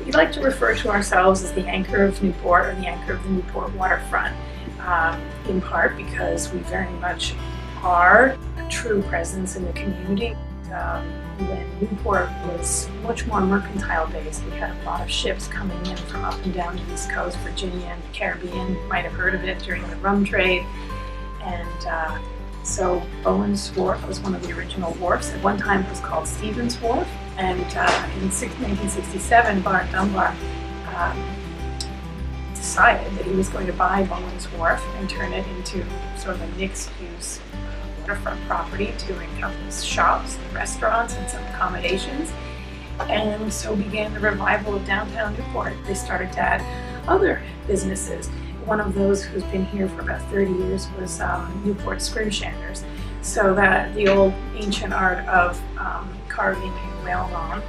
We like to refer to ourselves as the anchor of Newport, or the anchor of the Newport waterfront, in part because we very much are a true presence in the community. When Newport was much more mercantile based, we had a lot of ships coming in from up and down the East Coast, Virginia and the Caribbean. You might have heard of it during the rum trade. And so Bowen's Wharf was one of the original wharfs. At one time it was called Stevens Wharf. And in 1967, Bart Dunbar decided that he was going to buy Bowen's Wharf and turn it into sort of a mixed-use waterfront property to encompass shops, and restaurants, and some accommodations. And so began the revival of downtown Newport. They started to add other businesses. One of those who's been here for about 30 years was Newport Scrimshanders. So that the old ancient art of carving in whalebone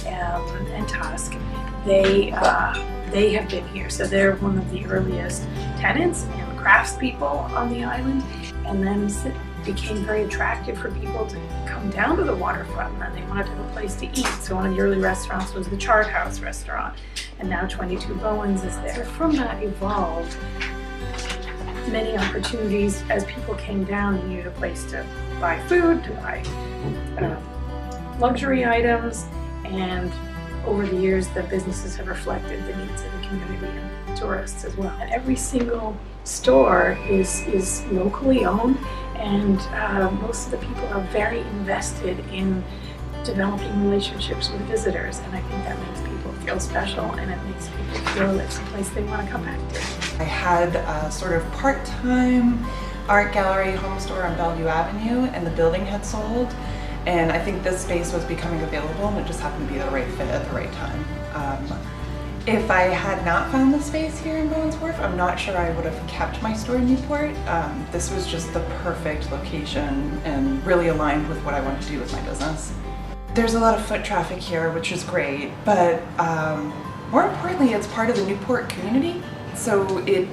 and tusk, they have been here. So they're one of the earliest tenants and craftspeople on the island, and then became very attractive for people to come down to the waterfront, and they wanted to have a place to eat. So one of the early restaurants was the Chart House restaurant, and now 22 Bowens is there. From that evolved many opportunities as people came down and needed a place to buy food, to buy luxury items, and over the years the businesses have reflected the needs of the community and tourists as well. And every single store is locally owned, and most of the people are very invested in developing relationships with visitors, and I think that makes people feel special, and it makes people feel it's a place they want to come back to. I had a sort of part-time art gallery home store on Bellevue Avenue, and the building had sold, and I think this space was becoming available, and it just happened to be the right fit at the right time. If I had not found the space here in Bowen's Wharf, I'm not sure I would have kept my store in Newport. This was just the perfect location and really aligned with what I wanted to do with my business. There's a lot of foot traffic here, which is great, but more importantly, it's part of the Newport community. So it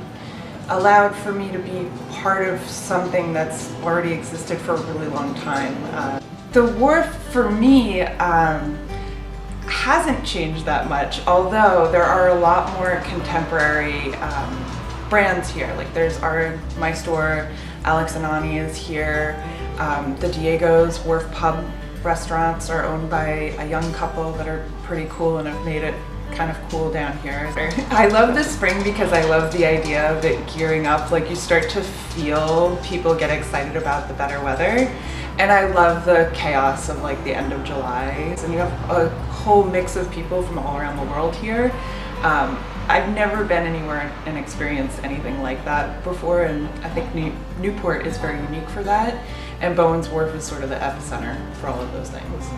allowed for me to be part of something that's already existed for a really long time. The Wharf, for me, hasn't changed that much, although there are a lot more contemporary brands here. Like there's my store, Alex and Ani is here. The Diego's Wharf Pub restaurants are owned by a young couple that are pretty cool and have made it kind of cool down here. I love the spring because I love the idea of it gearing up. Like you start to feel people get excited about the better weather. And I love the chaos of like the end of July. And you have a whole mix of people from all around the world here. I've never been anywhere and experienced anything like that before, and I think Newport is very unique for that. And Bowen's Wharf is sort of the epicenter for all of those things.